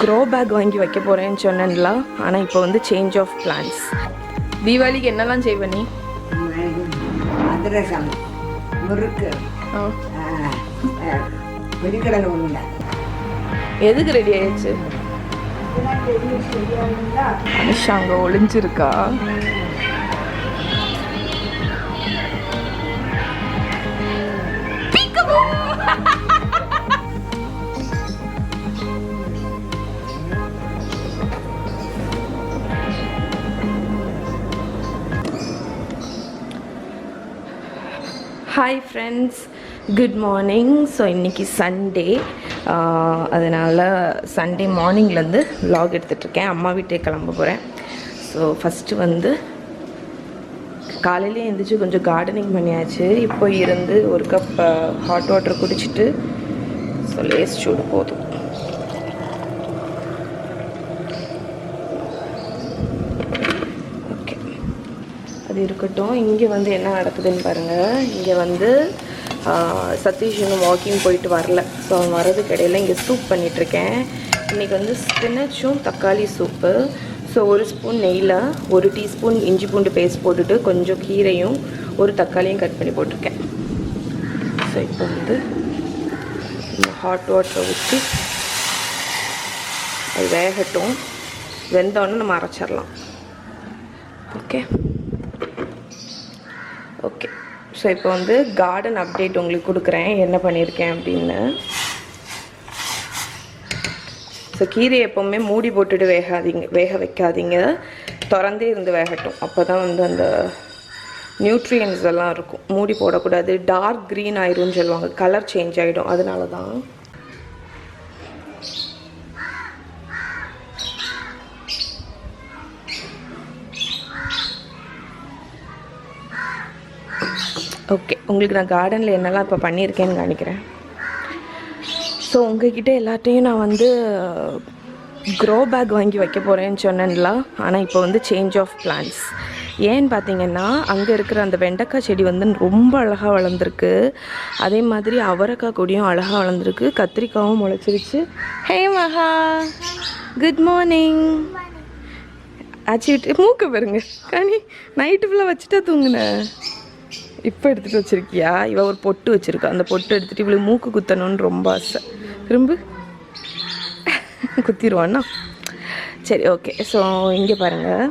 Grow bag வாங்கி வைக்க போகிறேன்னு சொன்னேன்ல. ஆனால் இப்போ வந்து சேஞ்ச் ஆஃப் பிளான்ஸ். தீபாவளிக்கு என்னெல்லாம் செய்வ நீ? அதிரசம், முறுக்கு, வெடிக்கடலை உருண்டை. எதுக்கு ரெடி ஆயிடுச்சு? அனுஷா அங்கே ஒளிஞ்சிருக்கா? Hi friends, good morning. So இன்றைக்கி சண்டே, அதனால் சண்டே மார்னிங்லேருந்து vlog எடுத்துகிட்ருக்கேன். அம்மா வீட்டுக்கு கிளம்ப போகிறேன். ஸோ ஃபஸ்ட்டு வந்து காலையிலே எழுந்திரிச்சு கொஞ்சம் கார்டனிங் பண்ணியாச்சு. இப்போ இருந்து ஒரு கப் ஹாட் வாட்டர் குடிச்சிட்டு ஸோ லேஸ் சூடு போதும். அது இருக்கட்டும். இங்கே வந்து என்ன நடக்குதுன்னு பாருங்கள். இங்கே வந்து சதீஷ் இன்னும் வாக்கிங் போயிட்டு வரல. ஸோ அவன் வரதுக்கு இடையில இங்கே சூப் பண்ணிகிட்ருக்கேன். இன்றைக்கி வந்து ஸ்பினச்சும் தக்காளி சூப்பு. ஸோ ஒரு ஸ்பூன் நெய்யில் 1 டீஸ்பூன் இஞ்சி பூண்டு பேஸ்ட் போட்டுட்டு கொஞ்சம் கீரையும் ஒரு தக்காளியும் கட் பண்ணி போட்டிருக்கேன். ஸோ இப்போ வந்து இந்த ஹாட் வாட்டரை ஊற்றி அது வேகட்டும். வெந்தோடனே நம்ம அரைச்சிடலாம். ஓகே. ஸோ இப்போ வந்து கார்டன் அப்டேட் உங்களுக்கு கொடுக்குறேன், என்ன பண்ணியிருக்கேன் அப்படின்னு. ஸோ கீரை எப்போவுமே மூடி போட்டுட்டு வேக வைக்காதீங்க, திறந்தே இருந்து வேகட்டும். அப்போ தான் வந்து அந்த நியூட்ரியன்ஸ் எல்லாம் இருக்கும். மூடி போடக்கூடாது, டார்க் க்ரீன் ஆயிரும்னு சொல்லுவாங்க, கலர் சேஞ்ச் ஆகிடும். அதனால தான். ஓகே, உங்களுக்கு நான் கார்டனில் என்னெல்லாம் இப்போ பண்ணியிருக்கேன்னு காணிக்கிறேன். ஸோ உங்ககிட்ட எல்லாத்தையும் நான் வந்து க்ரோ பேக் வாங்கி வைக்க போகிறேன்னு சொன்னேன்ல. ஆனால் இப்போ வந்து சேஞ்ச் ஆஃப் பிளான்ஸ். ஏன்னு பார்த்தீங்கன்னா, அங்கே இருக்கிற அந்த வெண்டைக்காய் செடி வந்து ரொம்ப அழகாக வளர்ந்துருக்கு. அதே மாதிரி அவரைக்காய் கொடியும் அழகாக வளர்ந்துருக்கு. கத்திரிக்காயும் முளைச்சிருச்சு. ஹே மகா, குட் மார்னிங். ஆச்சு விட்டு மூக்க பாருங்க கனி, நைட்டு ஃபுல்லாக வச்சுட்டா தூங்குனேன். இப்போ எடுத்துகிட்டு வச்சுருக்கியா? இவள் ஒரு பொட்டு வச்சுருக்கா. அந்த பொட்டு எடுத்துகிட்டு இவளுக்கு மூக்கு குத்தணும்னு ரொம்ப ஆசை. திரும்ப குத்திடுவான்னா. சரி, ஓகே. ஸோ இங்கே பாருங்கள்,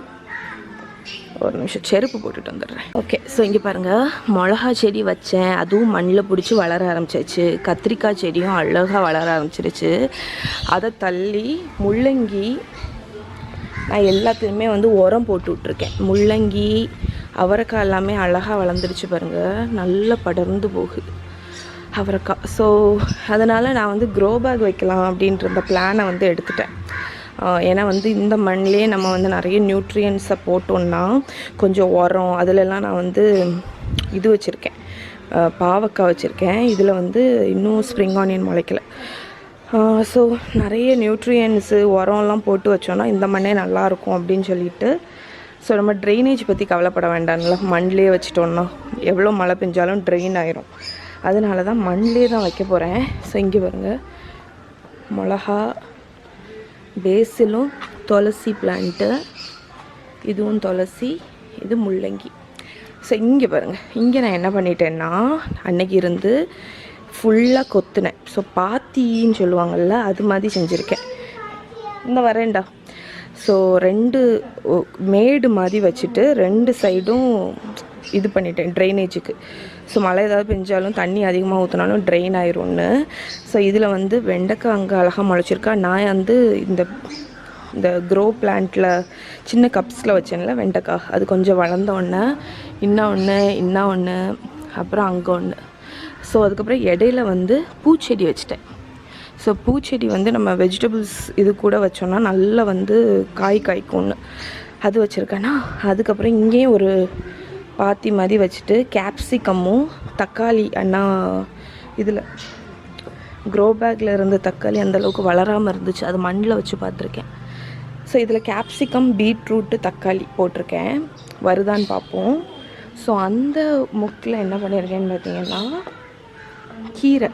ஒரு நிமிஷம் செருப்பு போட்டுட்டு வந்துடுறேன். ஓகே. ஸோ இங்கே பாருங்கள், மிளகா செடி வச்சேன், அதுவும் மண்ணில் பிடிச்சி வளர ஆரம்பிச்சிருச்சு. கத்திரிக்காய் செடியும் அழகாக வளர ஆரம்பிச்சிருச்சு. அதை தள்ளி முள்ளங்கி நான் எல்லாத்துலேயுமே வந்து உரம் போட்டு விட்ருக்கேன். முள்ளங்கி, அவரைக்காய் எல்லாமே அழகாக வளர்ந்துருச்சு பாருங்கள், நல்லா படர்ந்து போகுது அவரைக்காய். ஸோ அதனால் நான் வந்து க்ரோ பேக் வைக்கலாம் அப்படின்ற இந்த பிளானை வந்து எடுத்துட்டேன். ஏன்னா வந்து இந்த மண்ணிலே நம்ம வந்து நிறைய நியூட்ரியன்ஸை போட்டோன்னா கொஞ்சம் உரம் அதிலெல்லாம் நான் வந்து இது வச்சுருக்கேன், பாவக்காய் வச்சுருக்கேன். இதில் வந்து இன்னும் ஸ்ப்ரிங் ஆனியன் முளைக்கலை. ஸோ நிறைய நியூட்ரியன்ஸு உரம்லாம் போட்டு வச்சோன்னா இந்த மண்ணே நல்லாயிருக்கும் அப்படின்னு சொல்லிட்டு. ஸோ நம்ம ட்ரைனேஜ் பற்றி கவலைப்பட வேண்டாம்ல, மண்ணிலே வச்சிட்டோன்னா எவ்வளோ மழை பெஞ்சாலும் ட்ரெயின் ஆயிரும். அதனால தான் மண்ணிலே தான் வைக்க போகிறேன். ஸோ இங்கே பாருங்கள், மிளகா, பேசிலும், துளசி பிளான்ட்டு, இதுவும் துளசி, இது முள்ளங்கி. ஸோ இங்கே பாருங்கள், இங்கே நான் என்ன பண்ணிட்டேன்னா அன்னைக்கு இருந்து ஃபுல்லாக கொத்துனேன். ஸோ பாத்தின்னு சொல்லுவாங்கள்ல, அது மாதிரி செஞ்சுருக்கேன். இந்த வரேன்டா. ஸோ 2 மேடு மாதிரி வச்சுட்டு 2 சைடும் இது பண்ணிட்டேன் ட்ரைனேஜுக்கு. ஸோ மழை ஏதாவது பெஞ்சாலும் தண்ணி அதிகமாக ஊற்றினாலும் ட்ரெயின் ஆயிரும்னு. ஸோ இதில் வந்து வெண்டைக்காய் அங்கே அழகாக முளைச்சிருக்கா. நான் வந்து இந்த க்ரோ பிளான்ட்டில் சின்ன கப்ஸில் வச்சேன்ல வெண்டைக்காய், அது கொஞ்சம் வளர்ந்தோடனே இன்னும் ஒன்று, அப்புறம் அங்கே ஒன்று. ஸோ அதுக்கப்புறம் இடையில வந்து பூச்செடி வச்சுட்டேன். ஸோ பூச்செடி வந்து நம்ம வெஜிடபிள்ஸ் இது கூட வச்சோன்னா நல்லா வந்து காய்க்கும்னு அது வச்சுருக்கேன்னா. அதுக்கப்புறம் இங்கேயும் ஒரு பாத்தி மாதிரி வச்சுட்டு கேப்சிகமும் தக்காளி, அண்ணா இதில் க்ரோ பேக்கில் இருந்த தக்காளி அந்தளவுக்கு வளராமல் இருந்துச்சு, அது மண்ணில் வச்சு பார்த்துருக்கேன். ஸோ இதில் கேப்சிகம், பீட்ரூட்டு, தக்காளி போட்டிருக்கேன். வருதான்னு பார்ப்போம். ஸோ அந்த முக்கில் என்ன பண்ணியிருக்கேன்னு பார்த்தீங்கன்னா கீரை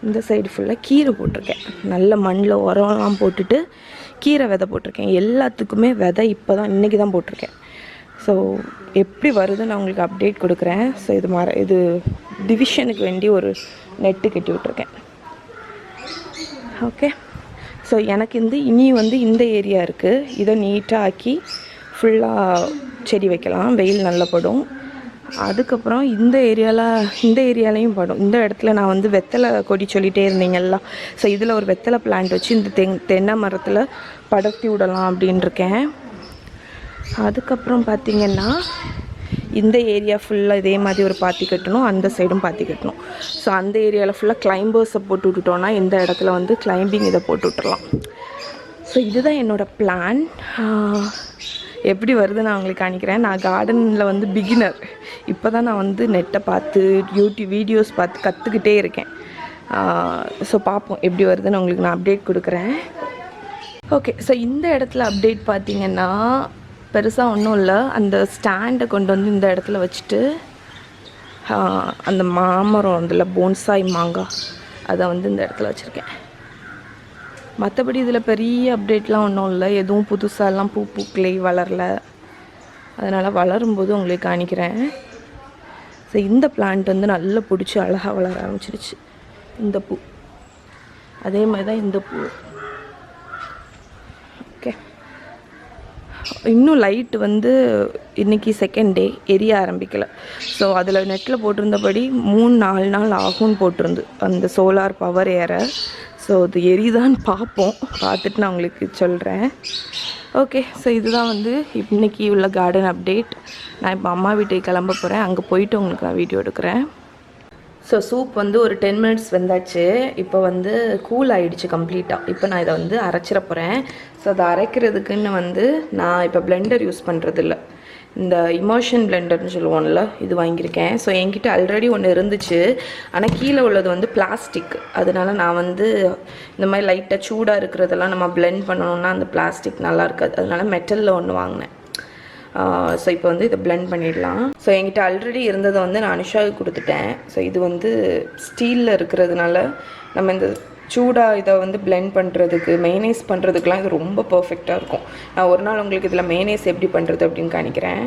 இந்த சைடு ஃபுல்லாக கீரை போட்டிருக்கேன். நல்ல மண்ணில் உரம்லாம் போட்டுட்டு கீரை விதை போட்டிருக்கேன். எல்லாத்துக்குமே விதை இப்போ தான் இன்றைக்கி தான் போட்டிருக்கேன். ஸோ எப்படி வருதுன்னு நான் உங்களுக்கு அப்டேட் கொடுக்குறேன். ஸோ இது டிவிஷனுக்கு வேண்டி ஒரு நெட்டு கட்டி விட்ருக்கேன். ஓகே, ஸோ எனக்கு இனி இந்த ஏரியா இருக்குது. இதை நீட்டாக ஆக்கி ஃபுல்லாக செடி வைக்கலாம், வெயில் நல்லா படும். அதுக்கப்புறம் இந்த ஏரியாலையும் படும். இந்த இடத்துல நான் வெத்தலை கொடி சொல்லிகிட்டே இருந்தீங்கல்ல, ஸோ இதில் ஒரு வெத்தலை பிளான்ட் வச்சு இந்த தென்னை மரத்தில் படர்த்தி விடலாம் அப்படின்னு இருக்கேன். அதுக்கப்புறம் பார்த்திங்கன்னா இந்த ஏரியா ஃபுல்லாக இதே மாதிரி ஒரு பாத்தி கட்டணும், அந்த சைடும் பாத்தி கட்டணும். ஸோ அந்த ஏரியாவில் ஃபுல்லாக கிளைம்பர்ஸை போட்டு விட்டுட்டோன்னா இந்த இடத்துல கிளைம்பிங் இதை போட்டு விட்டுறலாம். ஸோ இதுதான் என்னோடய பிளான். எப்படி வருது நான் உங்களுக்கு காணிக்கிறேன். நான் கார்டனில் பிகினர். இப்போ தான் நான் நெட்டை பார்த்து யூடியூப் வீடியோஸ் பார்த்து கற்றுக்கிட்டே இருக்கேன். ஸோ பார்ப்போம் எப்படி வருதுன்னு உங்களுக்கு நான் அப்டேட் கொடுக்குறேன். ஓகே, ஸோ இந்த இடத்துல அப்டேட் பார்த்திங்கன்னா பெருசாக ஒன்றும் இல்லை. அந்த ஸ்டாண்டை கொண்டு இந்த இடத்துல வச்சுட்டு அந்த மாமரம் அதில் போன்சாய் மாங்காய் அதை இந்த இடத்துல வச்சுருக்கேன். மற்றபடி இதில் பெரிய அப்டேட்லாம் ஒன்றும் இல்லை. எதுவும் புதுசாலாம் பூக்களை வளரல. அதனால் வளரும்போது உங்களுக்கு காணிக்கிறேன். ஸோ இந்த பிளான்ட் நல்லா பிடிச்சி அழகாக வளர ஆரம்பிச்சிருச்சு. இந்த பூ அதே மாதிரி தான் இந்த பூ. ஓகே, இன்னும் லைட் இன்றைக்கி செகண்ட் டே எரிய ஆரம்பிக்கலை. ஸோ அதில் நெட்டில் போட்டிருந்தபடி 3-4 நாள் ஆகும்னு போட்டிருந்து அந்த சோலார் பவர் ஏற. ஸோ அது எரிதான்னு பார்ப்போம், பார்த்துட்டு நான் உங்களுக்கு சொல்கிறேன். ஓகே, ஸோ இதுதான் இன்றைக்கி உள்ள கார்டன் அப்டேட். நான் இப்போ அம்மா வீட்டுக்கு கிளம்ப போகிறேன். அங்கே போயிட்டு உங்களுக்கு நான் வீடியோ எடுக்கிறேன். ஸோ சூப் ஒரு 10 மினிட்ஸ் வெந்தாச்சு. இப்போ கூல் ஆகிடுச்சு கம்ப்ளீட்டாக. இப்போ நான் இதை அரைச்சிட போகிறேன். ஸோ அதை அரைக்கிறதுக்குன்னு நான் இப்போ பிளெண்டர் யூஸ் பண்ணுறதில்ல. இந்த இமோஷன் பிளெண்டர்னு சொல்லுவோம்ல, இது வாங்கியிருக்கேன். ஸோ என்கிட்ட ஆல்ரெடி ஒன்று இருந்துச்சு. ஆனால் கீழே உள்ளது பிளாஸ்டிக். அதனால நான் இந்த மாதிரி லைட்டாக சூடாக இருக்கிறதெல்லாம் நம்ம பிளெண்ட் பண்ணணுன்னா அந்த பிளாஸ்டிக் நல்லா இருக்காது. அதனால மெட்டலில் ஒன்று வாங்கினேன். ஸோ இப்போ இதை பிளெண்ட் பண்ணிடலாம். ஸோ என்கிட்ட ஆல்ரெடி இருந்ததை நான் அனுஷாவுக்கு கொடுத்துட்டேன். ஸோ இது ஸ்டீலில் இருக்கிறதுனால நம்ம இந்த சூடாக இதை பிளெண்ட் பண்ணுறதுக்கு மெய்னேஸ் பண்ணுறதுக்குலாம் இது ரொம்ப பர்ஃபெக்டாக இருக்கும். நான் ஒரு நாள் உங்களுக்கு இதில் மெய்னேஸ் எப்படி பண்ணுறது அப்படின்னு காணிக்கிறேன்.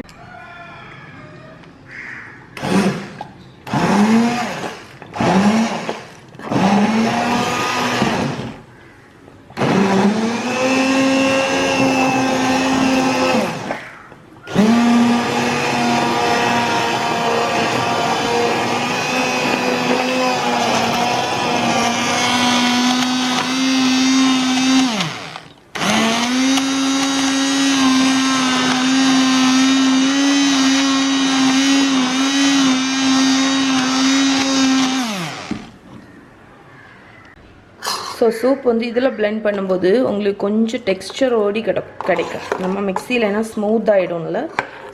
ஸோ சூப் இதில் பிளெண்ட் பண்ணும்போது உங்களுக்கு கொஞ்சம் டெக்ஸ்சர் ஓடி கிடைக்கும். நம்ம மிக்சியில் ஏன்னா ஸ்மூத் ஆகிடும்ல.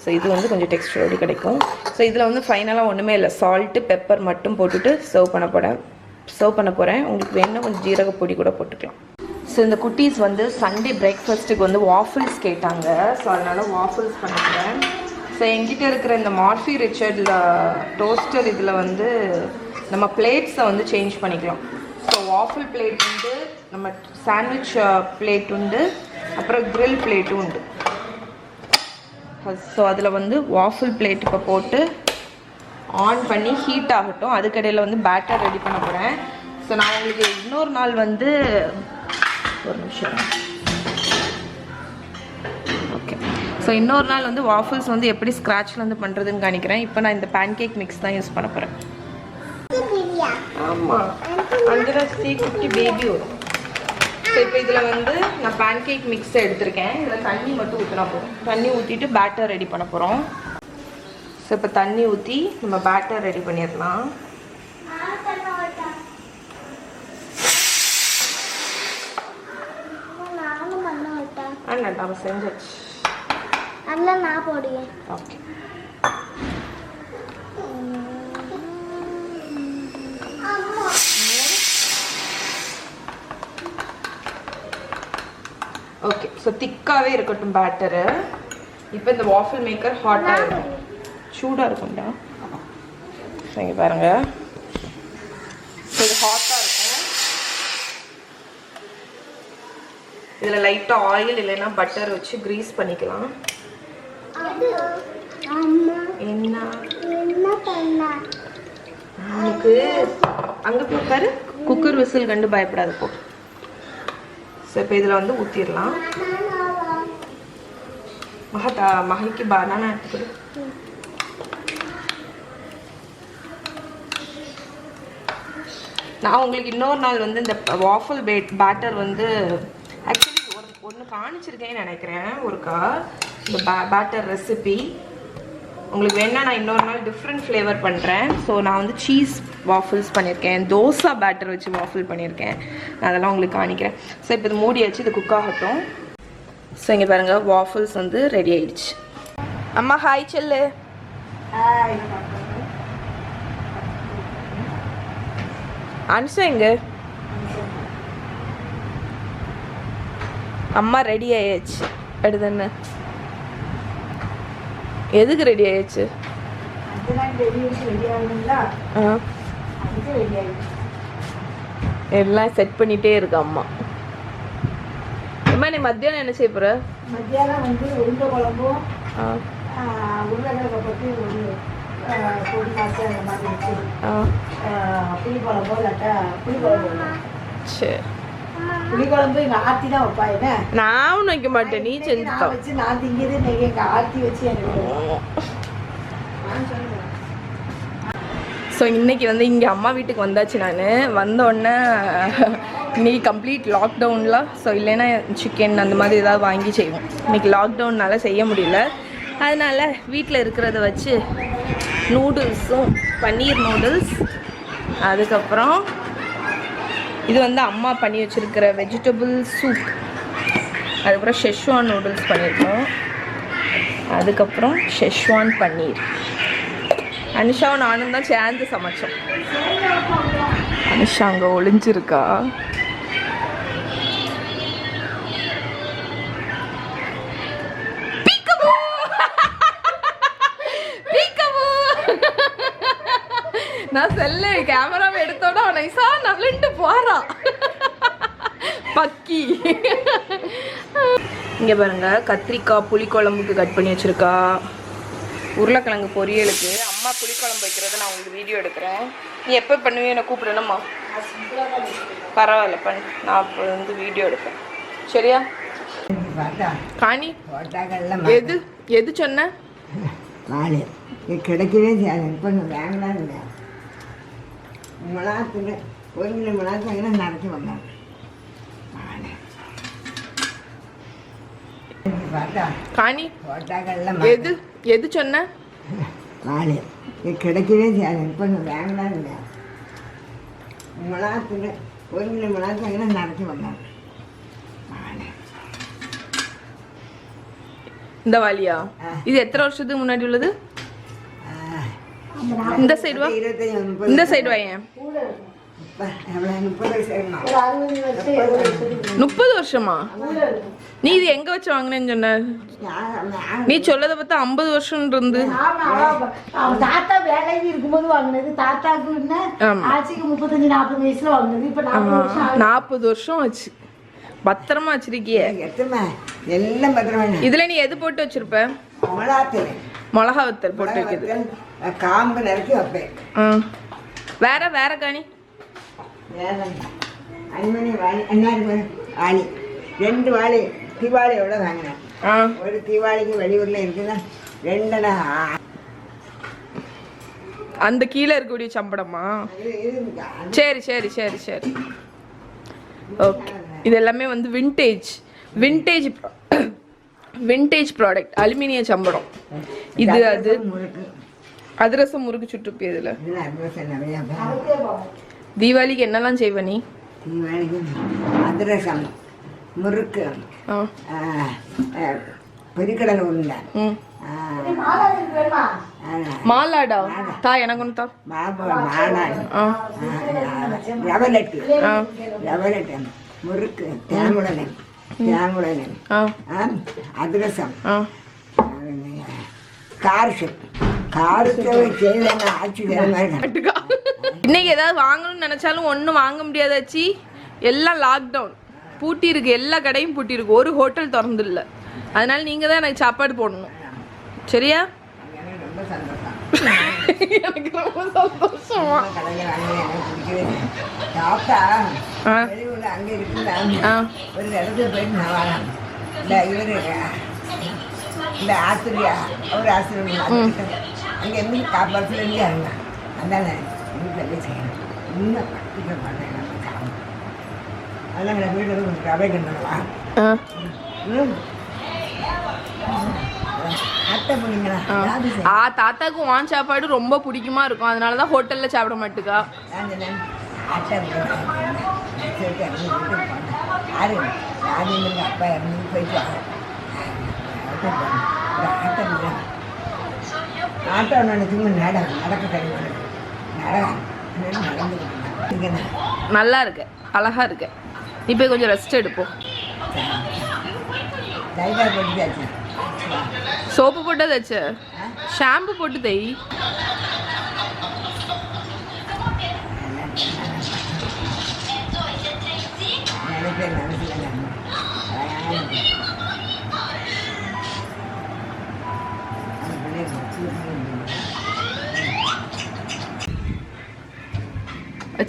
ஸோ இது கொஞ்சம் டெக்ஸ்சர் ஓடி கிடைக்கும். ஸோ இதில் ஃபைனலாக ஒன்றுமே இல்லை, சால்ட்டு பெப்பர் மட்டும் போட்டுட்டு சர்வ் பண்ண போகிறேன். உங்களுக்கு வேணும்னா கொஞ்சம் ஜீரகப்பொடி கூட போட்டுக்கலாம். ஸோ இந்த குட்டீஸ் சண்டே பிரேக்ஃபாஸ்ட்டுக்கு வாஃபிள்ஸ் கேட்டாங்க. ஸோ அதனால் வாஃபிள்ஸ் பண்ணிக்கிறேன். ஸோ என்கிட்ட இருக்கிற இந்த மார்ஃபி ரிச்சர்டில் டோஸ்டர் இதில் நம்ம பிளேட்ஸை சேஞ்ச் பண்ணிக்கலாம். ஸோ வாஃபிள் பிளேட் நம்ம சாண்ட்விச் பிளேட் உண்டு, அப்புறம் கிரில் பிளேட்டும் உண்டு. ஸோ அதில் வாஃபிள் பிளேட் இப்போ போட்டு ஆன் பண்ணி ஹீட் ஆகட்டும். அதுக்கடையில் பேட்டர் ரெடி பண்ண போகிறேன். ஸோ நான் உங்களுக்கு இன்னொரு நாள் ஒரு நிமிஷம். ஓகே, ஸோ இன்னொரு நாள் வாஃபிள்ஸ் எப்படி ஸ்க்ராட்ச்லேருந்து பண்ணுறதுன்னு காணிக்கிறேன். இப்போ நான் இந்த பேன்கேக் மிக்ஸ் தான் யூஸ் பண்ண போகிறேன். ஆமாம், அஞ்சராஜி குட்டி பேபி வரும். ஸோ இப்போ இதில் நான் பேன்கேக் மிக்ஸை எடுத்திருக்கேன். இதில் தண்ணி மட்டும் ஊற்றினா போதும். தண்ணி ஊற்றிட்டு பேட்டர் ரெடி பண்ண போகிறோம். ஸோ இப்போ தண்ணி ஊற்றி நம்ம பேட்டர் ரெடி பண்ணிடலாம். நம்ம செஞ்சாச்சு. நான் போடுவேன். Okay, okay. ஸோ திக்காகவே இருக்கட்டும் பேட்டரு. இப்போ இந்த வாஃபிள் மேக்கர் ஹாட்டாக இருக்கும், சூடாக இருக்கும்டா. ஸோ இங்கே பாருங்கள், ஸோ இது ஹாட்டாக இருக்கும். இதில் லைட்டாக ஆயில் இல்லைன்னா பட்டர் வச்சு க்ரீஸ் பண்ணிக்கலாம். என்ன உனக்கு அங்கே போட்டாரு குக்கர் விசில் கண்டு பயப்படாது போ. ஸோ இப்போ இதில் வந்து ஊற்றிடலாம். மகைக்கு பனானா எடுத்துக்கிடு. நான் உங்களுக்கு இன்னொரு நாள் வந்து இந்த வாஃபல் பேட்டர் வந்து ஆக்சுவலி ஒன்று காணிச்சிருக்கேன்னு நினைக்கிறேன் ஒருக்கா, இந்த பேட்டர் ரெசிபி. உங்களுக்கு வேணா நான் இன்னொரு நாள் டிஃப்ரெண்ட் ஃப்ளேவர் பண்ணுறேன். ஸோ நான் வந்து சீஸ் வாஃபிள்ஸ் பண்ணியிருக்கேன், தோசை பேட்டர் வச்சு வாஃபிள் பண்ணியிருக்கேன். நான் அதெல்லாம் உங்களுக்கு காணிக்கிறேன். ஸோ இப்போ இது மூடி வச்சு இது குக் ஆகட்டும். ஸோ இங்கே பாருங்கள் வாஃபிள்ஸ் வந்து ரெடி ஆயிடுச்சு. அம்மா ஹாய் செல்லு. அனுஷா எங்க? அம்மா ரெடி ஆயாச்சு. அடுத்தண்ண எதுக்கு ரெடி ஆயாச்சு? எல்லாம் செட் பண்ணிட்டே இருக்கு அம்மா. அம்மா நீ மத்தியானம் என்ன செய்ய போற? மத்தியானம் வந்து உருண்டை குழம்பும் உருளைக்கிழங்கை பற்றி ஒரு பொடி மாசம் அந்த மாதிரி வச்சு புளிக்குழம்போ இல்லாட்டா புளிக்குழம்பு. சரி, புளிக்குழம்பு எங்கள் ஆர்த்தி தான் வைப்பா. என்ன நான் ஒன்றும் வைக்க மாட்டேன், நீ செஞ்சு வச்சு நான் திங்கிறது இன்னைக்கு எங்கள் ஆர்த்தி வச்சு எனக்கு. ஸோ இன்றைக்கி வந்து இங்கே அம்மா வீட்டுக்கு வந்தாச்சு. நான் வந்தோடனே இன்றைக்கி கம்ப்ளீட் லாக்டவுனில். ஸோ இல்லைன்னா சிக்கன் அந்த மாதிரி ஏதாவது வாங்கி செய்வோம். இன்றைக்கி லாக்டவுன்னால செய்ய முடியல. அதனால் வீட்டில் இருக்கிறத வச்சு நூடுல்ஸும் பன்னீர் நூடுல்ஸ், அதுக்கப்புறம் இது வந்து அம்மா பண்ணி வச்சுருக்கிற வெஜிடபிள் சூப், அதுக்கப்புறம் ஷெஷ்வான் நூடுல்ஸ் பண்ணியிருக்கோம், அதுக்கப்புறம் ஷெஷ்வான் பன்னீர். அனுஷாவும் நானும் தான் சேர்ந்து சமைச்சோம். அனுஷா அங்கே ஒளிஞ்சிருக்கா. நான் செல்ல கேமராவை எடுத்தோட நைசா நல்லாண்டு போறா பக்கி. இங்க பாருங்க, கத்திரிக்காய் புளிக்குழம்புக்கு கட் பண்ணி வச்சிருக்கா, உருளைக்கிழங்கு பொரியலுக்கு. அம்மா புளிக்குழம்பு வைக்கிறத நான் உங்களுக்கு வீடியோ எடுக்கிறேன். நீ எப்போ பண்ணுவேன் என்னை கூப்பிடணுமா? பரவாயில்ல பண்ணு, நான் அப்போ வந்து வீடியோ எடுப்பேன். சரியா காணி? எது எது சொன்ன? கிடைக்கவே செய்யாது. இப்போ வாங்கலாம் இல்லை, மிளகாத்துல ஒரு கிலோ மிளகாத்துல நடத்தி வந்தாங்க. காணி? எது எது சொன்ன? கிடைக்கவே செய்யாது. இப்போ வாங்கலாம் இல்லை, மிளகாத்துல ஒரு கிலோ மிளகாத்துல நடத்தி வந்தாங்க. இந்த வாலியா? இது எத்தனை வருஷத்துக்கு முன்னாடி உள்ளது? இந்த சைடு வா, இந்த சைடு வா. ஏன் 30 வருஷமா? நீ இது எங்க வச்சு வாங்கினேன்னு சொன்ன? நீ சொல்லதை பார்த்தா 50 வருஷம் இருந்து. தாத்தா வேலைக்கு இருக்கும்போது வாங்கினது. தாத்தாக்கு ஆட்சிக்கு 35-40 வயசுல வாங்கினது. இப்ப 40 வருஷம் ஆச்சு. பத்திரமா வச்சிருக்கிய? எல்லாம் பத்திரமா. இதுல நீ எது போட்டு வச்சிருப்ப? மிளகா வத்தல் போட்டு வைக்கிறது, காம்பு நறுக்கி வைப்பேன். வேற வேற காணி? வாளி 2 வாளி தீபாவளியோட வாங்கினேன். ஒரு தீபாவளிக்கு வெளியூர்ல இருக்குன்னா 2 அந்த கீழே இருக்கக்கூடிய சம்பளமா? சரி சரி சரி சரி ஓகே. இது எல்லாமே வந்து விண்டேஜ் விண்டேஜ் விண்டேஜ் ப்ராடக்ட், அலுமினிய சம்பளம். இது அது அதிரசம் முறுக்கு சுட்டுப்பி. இதில் தீபாவளிக்கு என்னெல்லாம் செய்வ நீ? தீபாவளிக்கு அதிரசம், முறுக்கு, பொரிக்கடலை உருண்டை, மாலாடா தா, எனக்கு ஒன்று தா. ரவை லட்டு, முறுக்கு, தேங்குடலை, அதிரசம், இன்னைக்கு ஏதாவது வாங்கணும்னு நினைச்சாலும் ஒன்றும் வாங்க முடியாதாச்சு. எல்லாம் லாக்டவுன். பூட்டி இருக்கு, எல்லா கடையும் பூட்டி இருக்கு, ஒரு ஹோட்டல் திறந்து இல்லை. அதனால நீங்க தான் எனக்கு சாப்பாடு போடணும், சரியா? ரொம்ப சந்தோஷம். எனக்கு ரொம்ப சந்தோஷமா. தாத்தா வெளியூர்ல அங்க இருக்குல்ல, ஒரு இடத்துல போயிட்டு நான் வரேன். இந்த இவரு இந்த ஆசிரியா அவர் ஆசிரியர் அங்க இருந்து காப்பாற்றுல இருந்து இறங்கினேன். அதானே வீட்டில் செய்யணும். இன்னும் கட்டிக்க பண்ணேன். அதான் வீட்டில் கொஞ்சம் ரவை கண்டவா தாத்தாக்கு வான் சாப்பாடு ரொம்ப பிடிக்குமா இருக்கும், அதனாலதான் ஹோட்டல்ல சாப்பிட மாட்டுக்கா. அப்பா இறந்து போயிட்டு ஆட்டோ நினைச்சுங்க நடக்க கிடையாது. நல்லா இருக்கு, அழகா இருக்கு. நீ போய் கொஞ்சம் ரெஸ்ட் எடுப்போம். சோப்பு போட்டு தச்சு, ஷாம்பு போட்டு தை.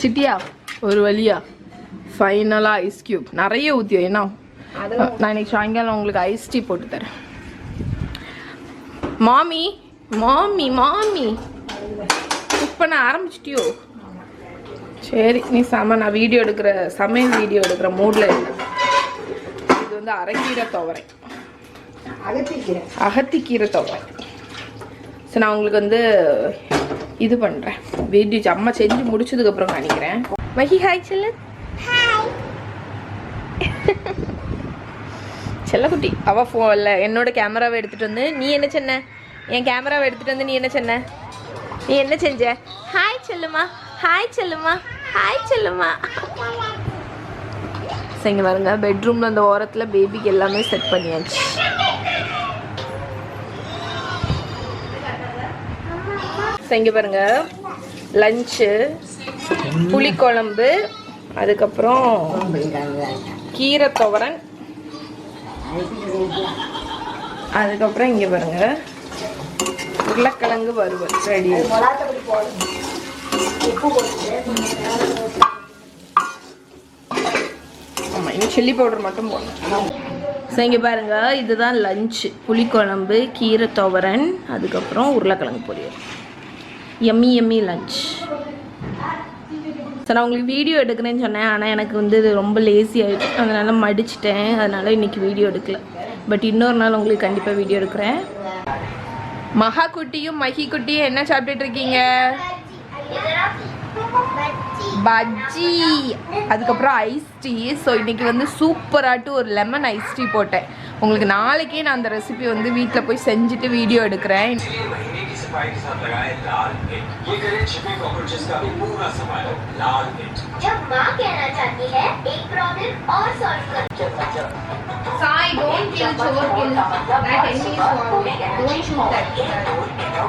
சிட்டியா ஒரு வழியா ஃபைனலாக ஐஸ் க்யூப் நிறைய ஊற்றியோ. என்ன நான் இன்னைக்கு சாயங்காலம் உங்களுக்கு ஐஸ் டீ போட்டு தரேன். மாமி மாமி மாமி குக் பண்ண ஆரம்பிச்சிட்டியோ? சரி நீ நான் வீடியோ எடுக்கிற சமையல் வீடியோ எடுக்கிற மூடில் இல்லை. இது வந்து அரைக்கீரை துவரை, அகத்திக்கீரை துவரை. ஸோ நான் உங்களுக்கு வந்து இது பண்ணுறேன் வீடியோ அம்மா செஞ்சு முடிச்சதுக்கப்புறம் காணிக்கிறேன். Mahi hi cell. செல்லக்குட்டி அவள் ஃபோனில் என்னோட கேமராவை எடுத்துகிட்டு வந்து நீ என்ன சொன்ன, என் கேமராவை எடுத்துகிட்டு வந்து நீ என்ன சொன்ன, நீ என்ன செஞ்ச? ஹாய் செல்லுமா, ஹாய் செல்லுமா, ஹாய் செல்லுமா. சரிங்க பாருங்க, பெட்ரூமில் அந்த ஓரத்தில் பேபிக்கு எல்லாமே செட் பண்ணியாச்சு. இங்கே பாருங்க, லஞ்சு, புளிக்குழம்பு, அதுக்கப்புறம் கீரை துவரன், அதுக்கப்புறம் இங்கே பாருங்க உருளைக்கிழங்கு வறுவல் ரெடி. ஆமாம், இன்னும் சில்லி பவுடர் மட்டும் போடணும். ஸோ இங்கே பாருங்க, இதுதான் லஞ்சு, புளிக்குழம்பு, கீரை துவரன், அதுக்கப்புறம் உருளைக்கிழங்கு பொரியல். Emmy Emmy lunch. ஸோ நான் உங்களுக்கு வீடியோ எடுக்கிறேன்னு சொன்னேன், ஆனால் எனக்கு வந்து இது ரொம்ப லேசி ஆகிடுச்சு, அதனால் மடிச்சிட்டேன். அதனால் இன்றைக்கி வீடியோ எடுக்கல. பட் இன்னொரு நாள் உங்களுக்கு கண்டிப்பாக வீடியோ எடுக்கிறேன். மகா குட்டியும் மஹி குட்டியும் என்ன சாப்பிட்டுட்டு இருக்கீங்க? பஜ்ஜி, அதுக்கப்புறம் ஐஸ் டீ. ஸோ இன்றைக்கி வந்து சூப்பராட்டு ஒரு லெமன் ஐஸ் டீ போட்டேன். உங்களுக்கு நாளைக்கே நான் அந்த ரெசிபி வந்து வீட்டில் போய் செஞ்சுட்டு வீடியோ எடுக்கிறேன். Sai, don't kill chore, kill. That enemy is wrong. Don't shoot that.